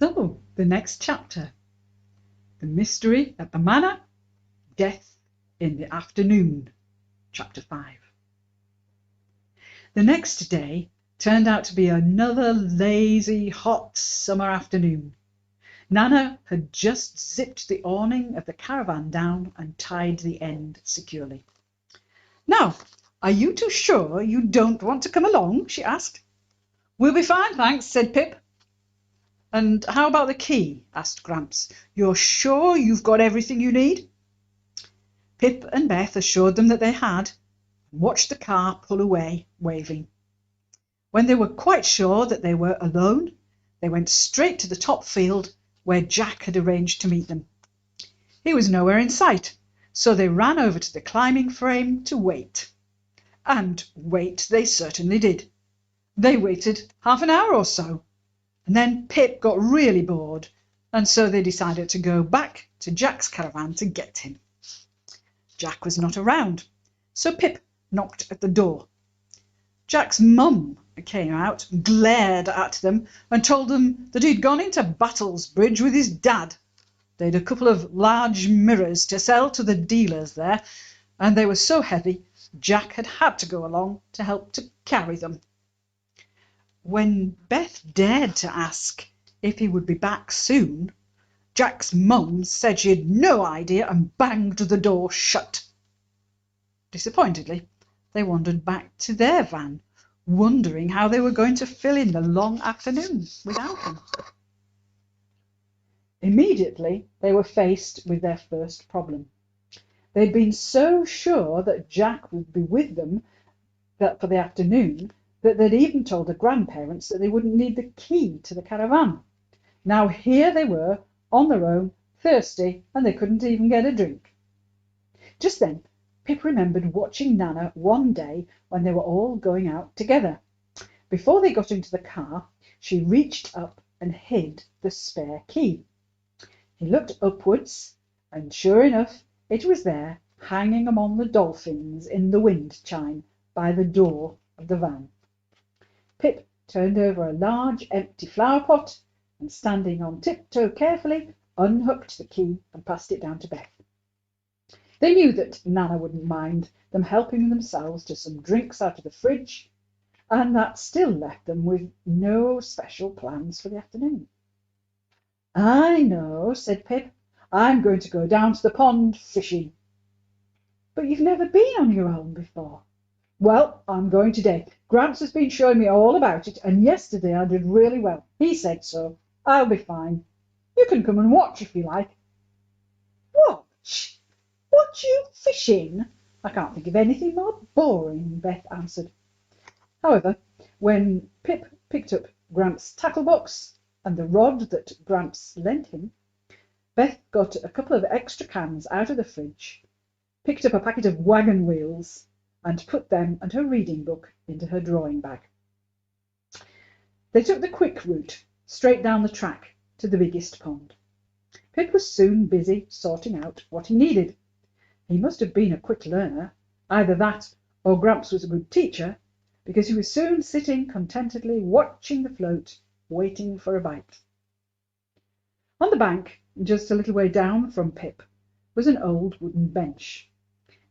So, the next chapter. The Mystery at the Manor, Death in the Afternoon, Chapter 5. The next day turned out to be another lazy, hot summer afternoon. Nana had just zipped the awning of the caravan down and tied the end securely. "Now, are you two sure you don't want to come along?" she asked. "We'll be fine, thanks," said Pip. "And how about the key?" asked Gramps. "You're sure you've got everything you need?" Pip and Beth assured them that they had, and watched the car pull away, waving. When they were quite sure that they were alone, they went straight to the top field where Jack had arranged to meet them. He was nowhere in sight, so they ran over to the climbing frame to wait. And wait they certainly did. They waited half an hour or so, and then Pip got really bored, and so they decided to go back to Jack's caravan to get him. Jack was not around, so Pip knocked at the door. Jack's mum came out, glared at them, and told them that he'd gone into Battlesbridge with his dad. They'd a couple of large mirrors to sell to the dealers there, and they were so heavy Jack had to go along to help to carry them. When Beth dared to ask if he would be back soon, Jack's mum said she had no idea and banged the door shut. Disappointedly, they wandered back to their van, wondering how they were going to fill in the long afternoon without him. Immediately, they were faced with their first problem. They'd been so sure that Jack would be with them for the afternoon that they'd even told the grandparents that they wouldn't need the key to the caravan. Now here they were, on their own, thirsty, and they couldn't even get a drink. Just then, Pip remembered watching Nana one day when they were all going out together. Before they got into the car, she reached up and hid the spare key. He looked upwards, and sure enough, it was there, hanging among the dolphins in the wind chime by the door of the van. Pip turned over a large empty flower pot and, standing on tiptoe carefully, unhooked the key and passed it down to Beth. They knew that Nana wouldn't mind them helping themselves to some drinks out of the fridge, and that still left them with no special plans for the afternoon. "I know," said Pip. "I'm going to go down to the pond fishing." "But you've never been on your own before." "Well, I'm going today. Gramps has been showing me all about it, and yesterday I did really well. He said so. I'll be fine. You can come and watch if you like." "Watch? Watch you fishing? I can't think of anything more boring," Beth answered. However, when Pip picked up Gramps' tackle box and the rod that Gramps lent him, Beth got a couple of extra cans out of the fridge, picked up a packet of wagon wheels, and put them and her reading book into her drawing bag. They took the quick route, straight down the track to the biggest pond. Pip was soon busy sorting out what he needed. He must have been a quick learner, either that or Gramps was a good teacher, because he was soon sitting contentedly watching the float, waiting for a bite. On the bank, just a little way down from Pip, was an old wooden bench.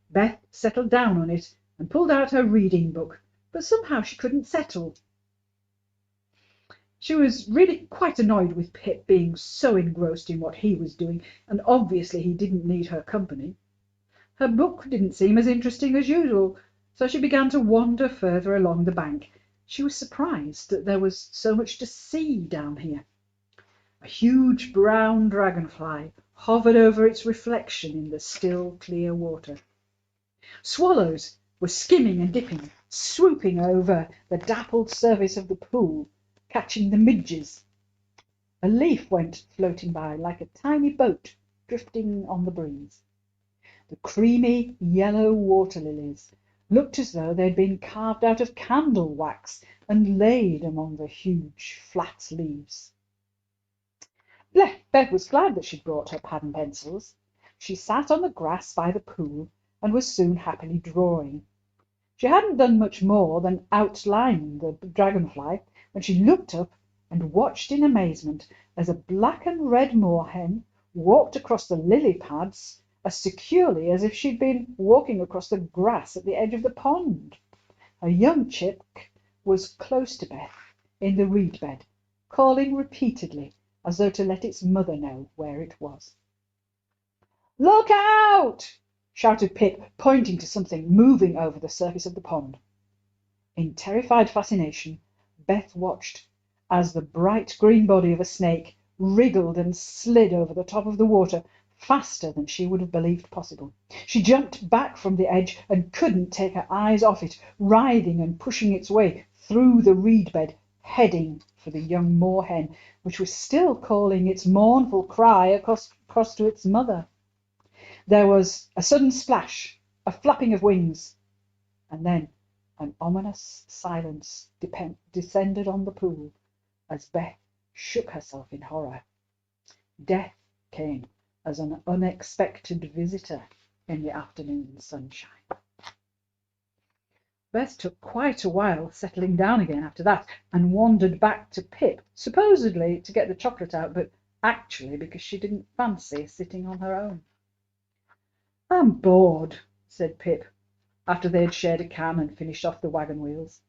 Beth settled down on it and pulled out her reading book, but somehow she couldn't settle. She was really quite annoyed with Pip being so engrossed in what he was doing, and obviously he didn't need her company. Her book didn't seem as interesting as usual, so she began to wander further along the bank. She was surprised that there was so much to see down here. A huge brown dragonfly hovered over its reflection in the still, clear water. Swallows were skimming and dipping, swooping over the dappled surface of the pool, catching the midges. A leaf went floating by like a tiny boat drifting on the breeze. The creamy yellow water lilies looked as though they'd been carved out of candle wax and laid among the huge flat leaves. Beth was glad that she'd brought her pad and pencils. She sat on the grass by the pool and was soon happily drawing. She hadn't done much more than outline the dragonfly when she looked up and watched in amazement as a black and red moorhen walked across the lily pads as securely as if she'd been walking across the grass at the edge of the pond. A young chick was close to Beth in the reed bed, calling repeatedly as though to let its mother know where it was. "Look out!" shouted Pip, pointing to something moving over the surface of the pond. In terrified fascination, Beth watched as the bright green body of a snake wriggled and slid over the top of the water faster than she would have believed possible. She jumped back from the edge and couldn't take her eyes off it, writhing and pushing its way through the reed bed, heading for the young moorhen, which was still calling its mournful cry across to its mother. There was a sudden splash, a flapping of wings, and then an ominous silence descended on the pool as Beth shook herself in horror. Death came as an unexpected visitor in the afternoon sunshine. Beth took quite a while settling down again after that, and wandered back to Pip, supposedly to get the chocolate out, but actually because she didn't fancy sitting on her own. "I'm bored," said Pip, after they had shared a can and finished off the wagon wheels.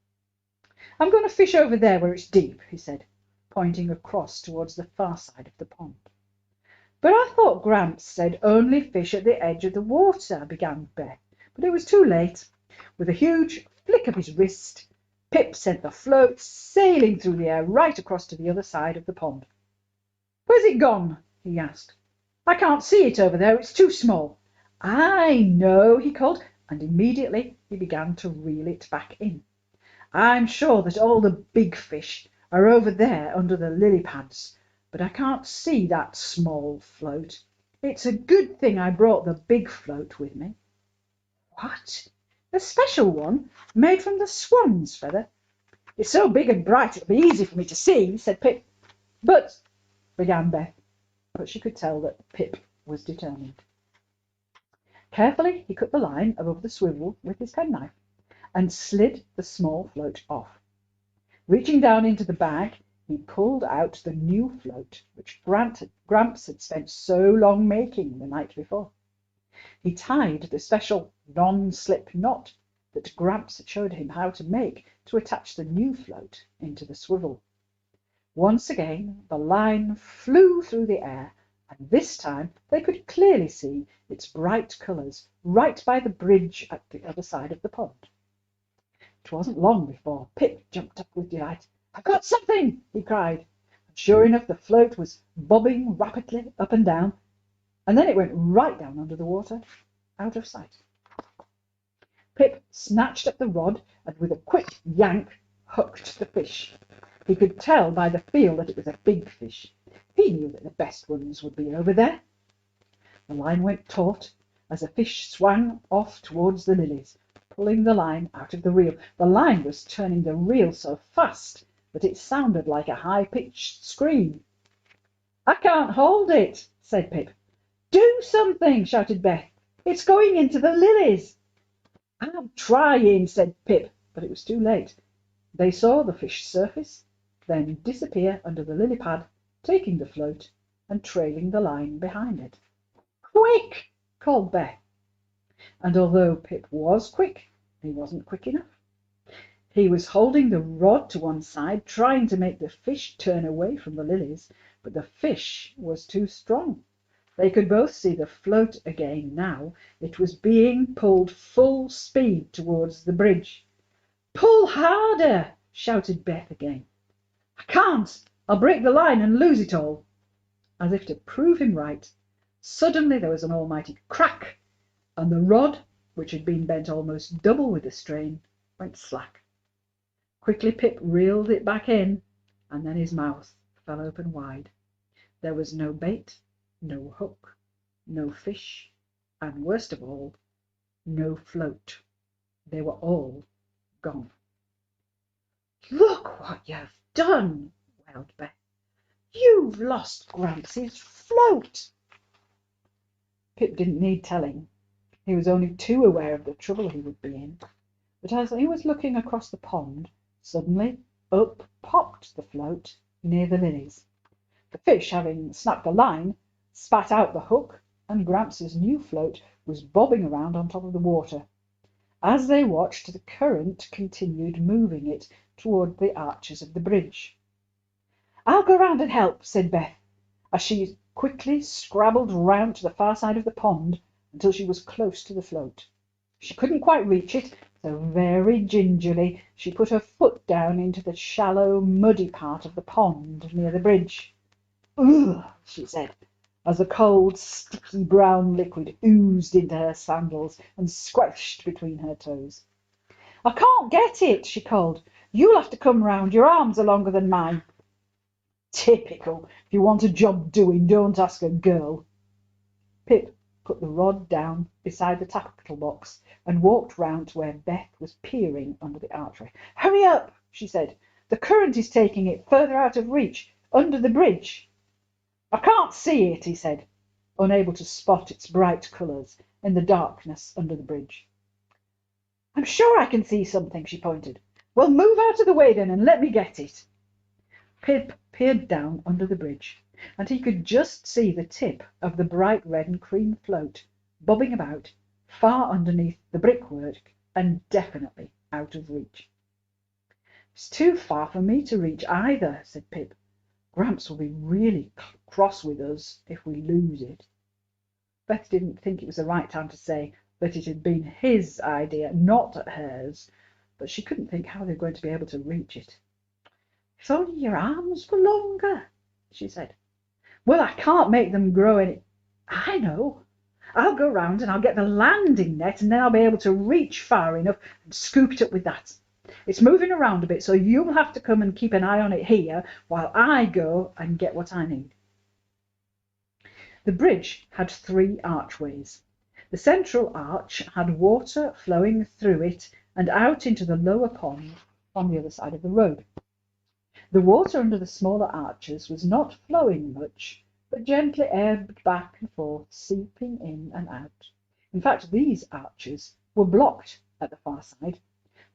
"I'm going to fish over there where it's deep," he said, pointing across towards the far side of the pond. "But I thought Gramps said only fish at the edge of the water," began Beth, but it was too late. With a huge flick of his wrist, Pip sent the float sailing through the air right across to the other side of the pond. "Where's it gone?" he asked. "I can't see it over there, it's too small." "I know," he called, and immediately he began to reel it back in. "I'm sure that all the big fish are over there under the lily pads, but I can't see that small float. It's a good thing I brought the big float with me." "What? A special one made from the swan's feather?" "It's so big and bright it'll be easy for me to see," said Pip. "But," began Beth, but she could tell that Pip was determined. Carefully he cut the line above the swivel with his penknife and slid the small float off. Reaching down into the bag, he pulled out the new float which Gramps had spent so long making the night before. He tied the special non-slip knot that Gramps had showed him how to make to attach the new float into the swivel. Once again the line flew through the air, and this time they could clearly see its bright colours right by the bridge at the other side of the pond. It wasn't long before Pip jumped up with delight. "I've got something!" he cried. And sure enough, the float was bobbing rapidly up and down, and then it went right down under the water, out of sight. Pip snatched up the rod and with a quick yank hooked the fish. He could tell by the feel that it was a big fish. He knew that the best ones would be over there. The line went taut as the fish swam off towards the lilies, pulling the line out of the reel. The line was turning the reel so fast that it sounded like a high-pitched scream. "I can't hold it," said Pip. "Do something," shouted Beth. "It's going into the lilies." "I'm trying," said Pip, but it was too late. They saw the fish surface, then disappear under the lily pad, taking the float and trailing the line behind it. "Quick!" called Beth. And although Pip was quick, he wasn't quick enough. He was holding the rod to one side, trying to make the fish turn away from the lilies, but the fish was too strong. They could both see the float again now. It was being pulled full speed towards the bridge. "Pull harder!" shouted Beth again. "I can't! I'll break the line and lose it all." As if to prove him right, suddenly there was an almighty crack, and the rod, which had been bent almost double with the strain, went slack. Quickly Pip reeled it back in, and then his mouth fell open wide. There was no bait, no hook, no fish, and worst of all, no float. They were all gone. "Look what you've done!" wailed Beth. "You've lost Gramps' float." Pip didn't need telling. He was only too aware of the trouble he would be in. But as he was looking across the pond, suddenly up popped the float near the lilies. The fish, having snapped the line, spat out the hook, and Gramps' new float was bobbing around on top of the water. As they watched, the current continued moving it toward the arches of the bridge. "I'll go round and help," said Beth, as she quickly scrabbled round to the far side of the pond until she was close to the float. She couldn't quite reach it, so very gingerly she put her foot down into the shallow, muddy part of the pond near the bridge. "Ugh," she said, as the cold, sticky brown liquid oozed into her sandals and squelched between her toes. "I can't get it," she called. "You'll have to come round. Your arms are longer than mine." "Typical. If you want a job doing, don't ask a girl." Pip put the rod down beside the tackle box and walked round to where Beth was peering under the archway. "Hurry up," she said. "The current is taking it further out of reach, under the bridge." "I can't see it," he said, unable to spot its bright colours in the darkness under the bridge. "I'm sure I can see something," she pointed. "Well, move out of the way then and let me get it." Pip peered down under the bridge, and he could just see the tip of the bright red and cream float bobbing about far underneath the brickwork and definitely out of reach. "It's too far for me to reach either," said Pip. "Gramps will be really cross with us if we lose it." Beth didn't think it was the right time to say that it had been his idea, not hers, but she couldn't think how they were going to be able to reach it. "If only your arms were longer," she said. "Well, I can't make them grow any—" "I know. I'll go round and I'll get the landing net, and then I'll be able to reach far enough and scoop it up with that. It's moving around a bit, so you'll have to come and keep an eye on it here while I go and get what I need." The bridge had 3 archways. The central arch had water flowing through it and out into the lower pond on the other side of the road. The water under the smaller arches was not flowing much, but gently ebbed back and forth, seeping in and out. In fact, these arches were blocked at the far side.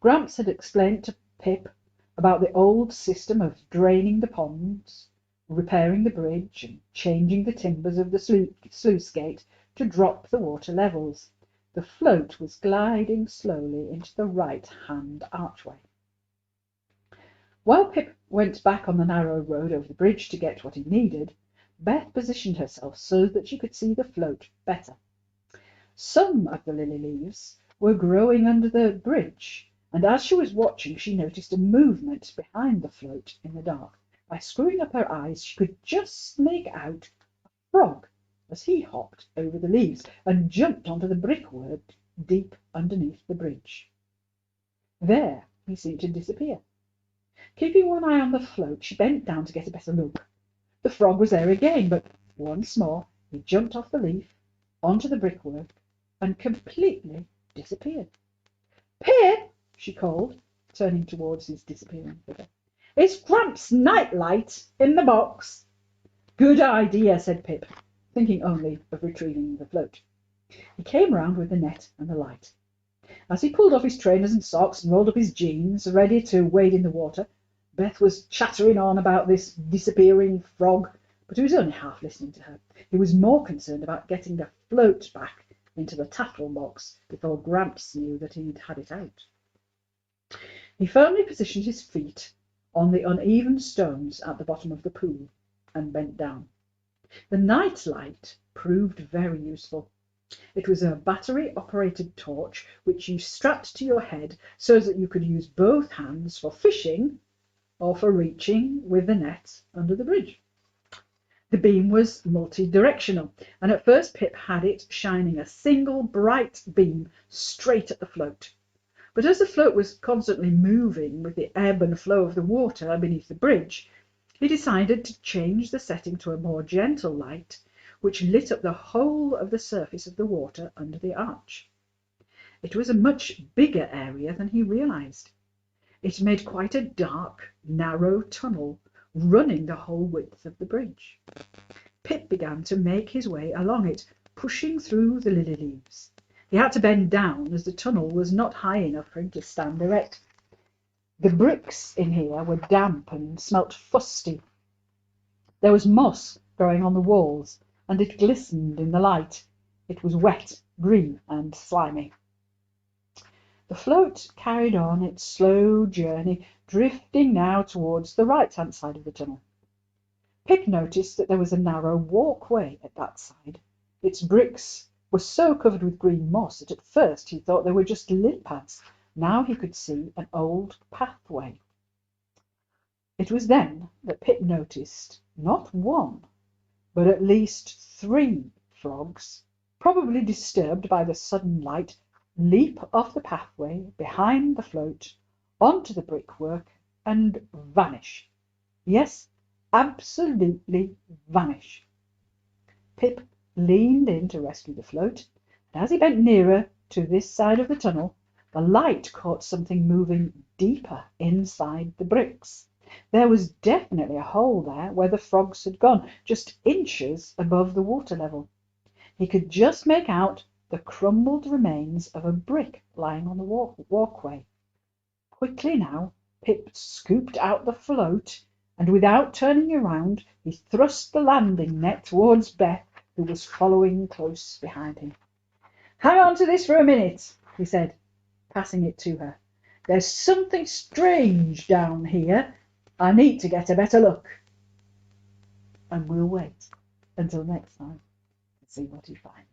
Gramps had explained to Pip about the old system of draining the ponds, repairing the bridge, and changing the timbers of the sluice gate to drop the water levels. The float was gliding slowly into the right-hand archway. While Pip went back on the narrow road over the bridge to get what he needed, Beth positioned herself so that she could see the float better. Some of the lily leaves were growing under the bridge, and as she was watching, she noticed a movement behind the float in the dark. By screwing up her eyes, she could just make out a frog as he hopped over the leaves and jumped onto the brickwork deep underneath the bridge. There he seemed to disappear. Keeping one eye on the float, she bent down to get a better look. The frog was there again, but once more he jumped off the leaf, onto the brickwork, and completely disappeared. "Pip," she called, turning towards his disappearing figure. "Is Gramps' nightlight in the box?" "Good idea," said Pip, thinking only of retrieving the float. He came round with the net and the light. As he pulled off his trainers and socks and rolled up his jeans, ready to wade in the water, Beth was chattering on about this disappearing frog, but he was only half listening to her. He was more concerned about getting the float back into the tackle box before Gramps knew that he'd had it out. He firmly positioned his feet on the uneven stones at the bottom of the pool and bent down. The night light proved very useful. It was a battery-operated torch which you strapped to your head so that you could use both hands for fishing or for reaching with the net under the bridge. The beam was multi-directional, and at first Pip had it shining a single bright beam straight at the float. But as the float was constantly moving with the ebb and flow of the water beneath the bridge, he decided to change the setting to a more gentle light, which lit up the whole of the surface of the water under the arch. It was a much bigger area than he realized. It made quite a dark, narrow tunnel running the whole width of the bridge. Pip began to make his way along it, pushing through the lily leaves. He had to bend down as the tunnel was not high enough for him to stand erect. The bricks in here were damp and smelt fusty, There was moss growing on the walls, and it glistened in the light. It was wet, green, and slimy. The float carried on its slow journey, drifting now towards the right-hand side of the tunnel. Pip noticed that there was a narrow walkway at that side. Its bricks were so covered with green moss that at first he thought they were just lily pads. Now he could see an old pathway. It was then that Pip noticed not one, but at least 3 frogs, probably disturbed by the sudden light, leap off the pathway behind the float onto the brickwork and vanish. Yes, absolutely vanish. Pip leaned in to rescue the float, and as he bent nearer to this side of the tunnel, the light caught something moving deeper inside the bricks. There was definitely a hole there where the frogs had gone, just inches above the water level. He could just make out the crumbled remains of a brick lying on the walkway. Quickly now, Pip scooped out the float, and without turning around, he thrust the landing net towards Beth, who was following close behind him. "Hang on to this for a minute," he said, passing it to her. "There's something strange down here. I need to get a better look." And we'll wait until next time to see what he finds.